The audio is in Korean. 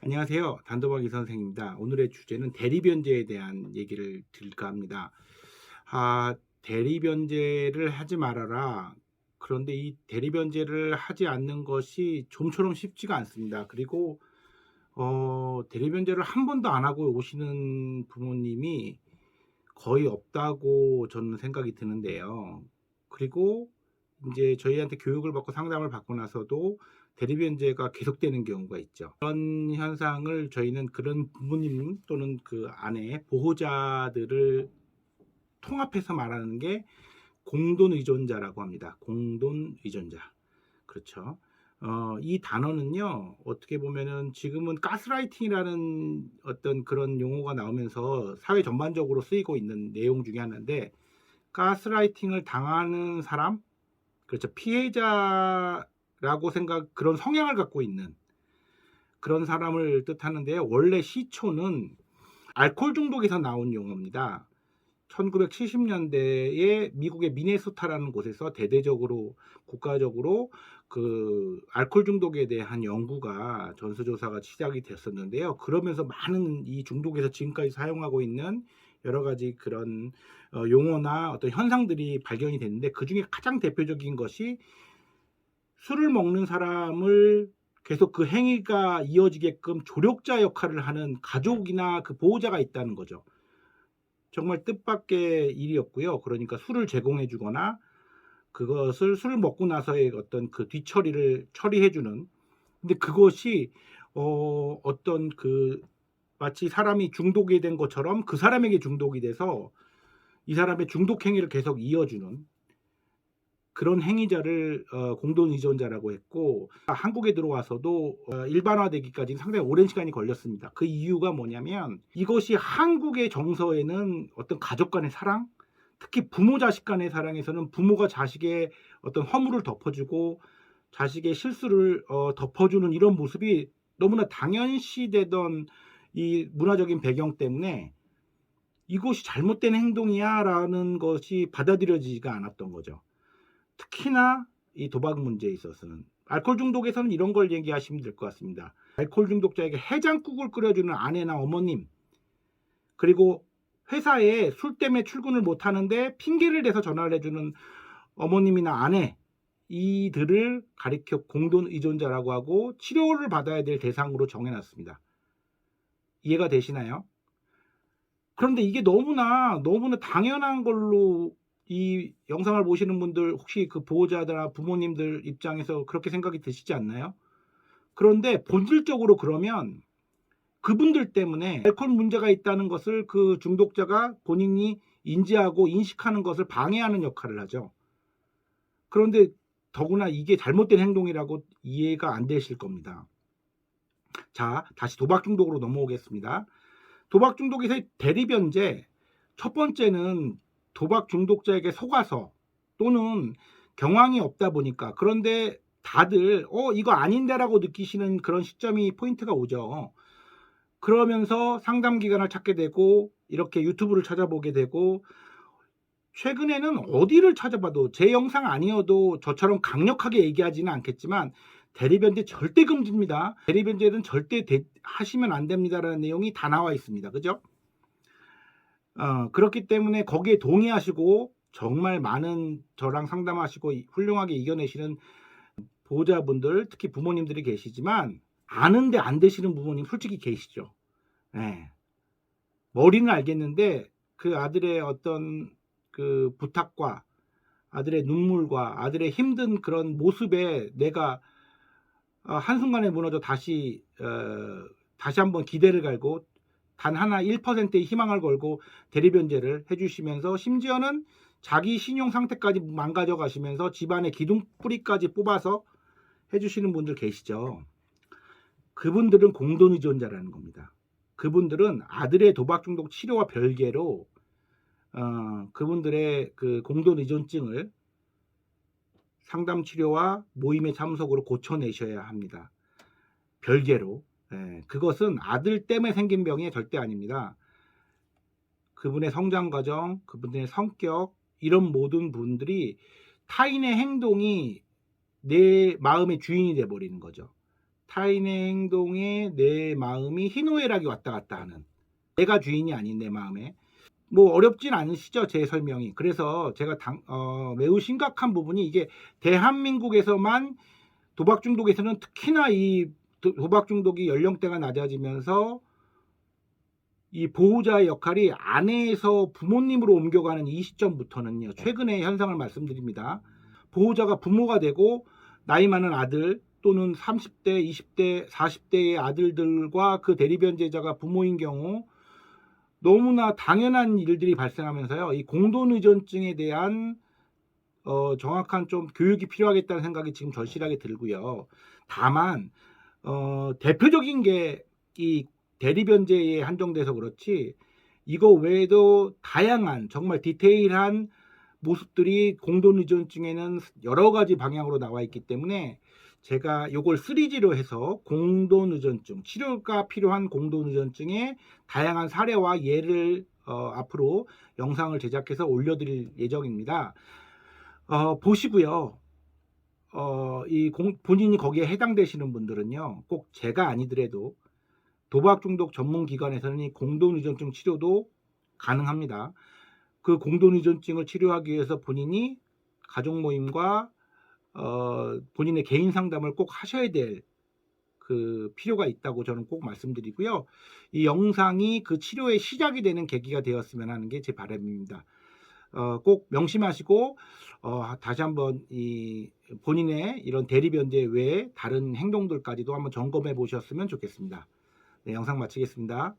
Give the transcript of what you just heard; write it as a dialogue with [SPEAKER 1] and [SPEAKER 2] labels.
[SPEAKER 1] 안녕하세요. 단도박이 선생입니다. 오늘의 주제는 대리변제에 대한 얘기를 드릴까 합니다. 대리변제를 하지 말아라. 그런데 이 대리변제를 하지 않는 것이 좀처럼 쉽지가 않습니다. 그리고 대리변제를 한 번도 안 하고 오시는 부모님이 거의 없다고 저는 생각이 드는데요. 그리고 이제 저희한테 교육을 받고 상담을 받고 나서도 대리변제가 계속되는 경우가 있죠. 그런 현상을 저희는 그런 부모님 또는 그 아내, 보호자들을 통합해서 말하는 게 공돈의존자라고 합니다. 공돈의존자. 그렇죠. 이 단어는요, 어떻게 보면은 지금은 가스라이팅이라는 어떤 그런 용어가 나오면서 사회 전반적으로 쓰이고 있는 내용 중에 하나인데, 가스라이팅을 당하는 사람, 그렇죠. 피해자라고 그런 성향을 갖고 있는 그런 사람을 뜻하는데요. 원래 시초는 알코올 중독에서 나온 용어입니다. 1970년대에 미국의 미네소타라는 곳에서 대대적으로 국가적으로 그 알코올 중독에 대한 연구가 전수조사가 시작이 됐었는데요. 그러면서 많은 이 중독에서 지금까지 사용하고 있는 여러 가지 그런 용어나 어떤 현상들이 발견이 됐는데, 그 중에 가장 대표적인 것이 술을 먹는 사람을 계속 그 행위가 이어지게끔 조력자 역할을 하는 가족이나 그 보호자가 있다는 거죠. 정말 뜻밖의 일이었고요. 그러니까 술을 제공해 주거나 그것을 술을 먹고 나서의 어떤 그 뒤처리를 처리해 주는, 근데 그것이 어떤 그 마치 사람이 중독이 된 것처럼 그 사람에게 중독이 돼서 이 사람의 중독 행위를 계속 이어주는 그런 행위자를 공동의존자라고 했고, 한국에 들어와서도 일반화되기까지는 상당히 오랜 시간이 걸렸습니다. 그 이유가 뭐냐면, 이것이 한국의 정서에는 어떤 가족 간의 사랑, 특히 부모 자식 간의 사랑에서는 부모가 자식의 어떤 허물을 덮어주고 자식의 실수를 덮어주는 이런 모습이 너무나 당연시되던 이 문화적인 배경 때문에 이것이 잘못된 행동이야 라는 것이 받아들여지지가 않았던 거죠. 특히나 이 도박 문제에 있어서는, 알코올 중독에서는 이런 걸 얘기하시면 될 것 같습니다. 알코올 중독자에게 해장국을 끓여주는 아내나 어머님, 그리고 회사에 술 때문에 출근을 못 하는데 핑계를 대서 전화를 해주는 어머님이나 아내, 이들을 가리켜 공돈 의존자라고 하고 치료를 받아야 될 대상으로 정해놨습니다. 이해가 되시나요? 그런데 이게 너무나 당연한 걸로 이 영상을 보시는 분들, 혹시 그 보호자들이나 부모님들 입장에서 그렇게 생각이 드시지 않나요? 그런데 본질적으로 그러면 그분들 때문에 알코올 문제가 있다는 것을 그 중독자가 본인이 인지하고 인식하는 것을 방해하는 역할을 하죠. 그런데 더구나 이게 잘못된 행동이라고 이해가 안 되실 겁니다. 자, 다시 도박 중독으로 넘어오겠습니다. 도박 중독에서의 대리변제, 첫 번째는 도박 중독자에게 속아서 또는 경황이 없다 보니까, 그런데 다들 이거 아닌데라고 느끼시는 그런 시점이 포인트가 오죠. 그러면서 상담 기관을 찾게 되고 이렇게 유튜브를 찾아보게 되고, 최근에는 어디를 찾아봐도 제 영상 아니어도 저처럼 강력하게 얘기하지는 않겠지만 대리변제 절대 금지입니다. 대리변제는 절대 하시면 안 됩니다라는 내용이 다 나와 있습니다. 그죠? 그렇기 때문에 거기에 동의하시고 정말 많은 저랑 상담하시고 훌륭하게 이겨내시는 보호자분들, 특히 부모님들이 계시지만 아는데 안 되시는 부모님 솔직히 계시죠. 네. 머리는 알겠는데 그 아들의 어떤 그 부탁과 아들의 눈물과 아들의 힘든 그런 모습에 내가 한순간에 무너져 다시 한번 기대를 갈고 단 하나 1%의 희망을 걸고 대리변제를 해주시면서, 심지어는 자기 신용 상태까지 망가져 가시면서 집안의 기둥뿌리까지 뽑아서 해주시는 분들 계시죠. 그분들은 공동의존자라는 겁니다. 그분들은 아들의 도박 중독 치료와 별개로 그분들의 그 공동의존증을 상담 치료와 모임의 참석으로 고쳐내셔야 합니다. 별개로. 그것은 아들 때문에 생긴 병이 절대 아닙니다. 그분의 성장 과정, 그분의 성격, 이런 모든 분들이 타인의 행동이 내 마음의 주인이 돼버리는 거죠. 타인의 행동에 내 마음이 희노애락이 왔다 갔다 하는, 내가 주인이 아닌 내 마음에. 뭐 어렵진 않으시죠, 제 설명이. 그래서 제가 매우 심각한 부분이, 이게 대한민국에서만 도박 중독에서는 특히나 이 도박 중독이 연령대가 낮아지면서 이 보호자의 역할이 아내에서 부모님으로 옮겨가는 이 시점부터는요, 최근의 현상을 말씀드립니다. 보호자가 부모가 되고 나이 많은 아들 또는 30대, 20대, 40대의 아들들과 그 대리변제자가 부모인 경우 너무나 당연한 일들이 발생하면서요, 이 공동의존증에 대한 정확한 좀 교육이 필요하겠다는 생각이 지금 절실하게 들고요. 다만 대표적인 게 이 대리변제에 한정돼서 그렇지, 이거 외에도 다양한 정말 디테일한 모습들이 공동의존증에는 여러 가지 방향으로 나와 있기 때문에, 제가 요걸 3G로 해서 공동의존증, 치료가 필요한 공동의존증의 다양한 사례와 예를 앞으로 영상을 제작해서 올려드릴 예정입니다. 보시고요. 본인이 거기에 해당되시는 분들은요, 꼭 제가 아니더라도 도박 중독 전문 기관에서는 이 공동의존증 치료도 가능합니다. 그 공동의존증을 치료하기 위해서 본인이 가족 모임과 본인의 개인 상담을 꼭 하셔야 될 그 필요가 있다고 저는 꼭 말씀드리고요. 이 영상이 그 치료의 시작이 되는 계기가 되었으면 하는 게 제 바람입니다. 꼭 명심하시고 다시 한번 이 본인의 이런 대리변제 외에 다른 행동들까지도 한번 점검해 보셨으면 좋겠습니다. 네, 영상 마치겠습니다.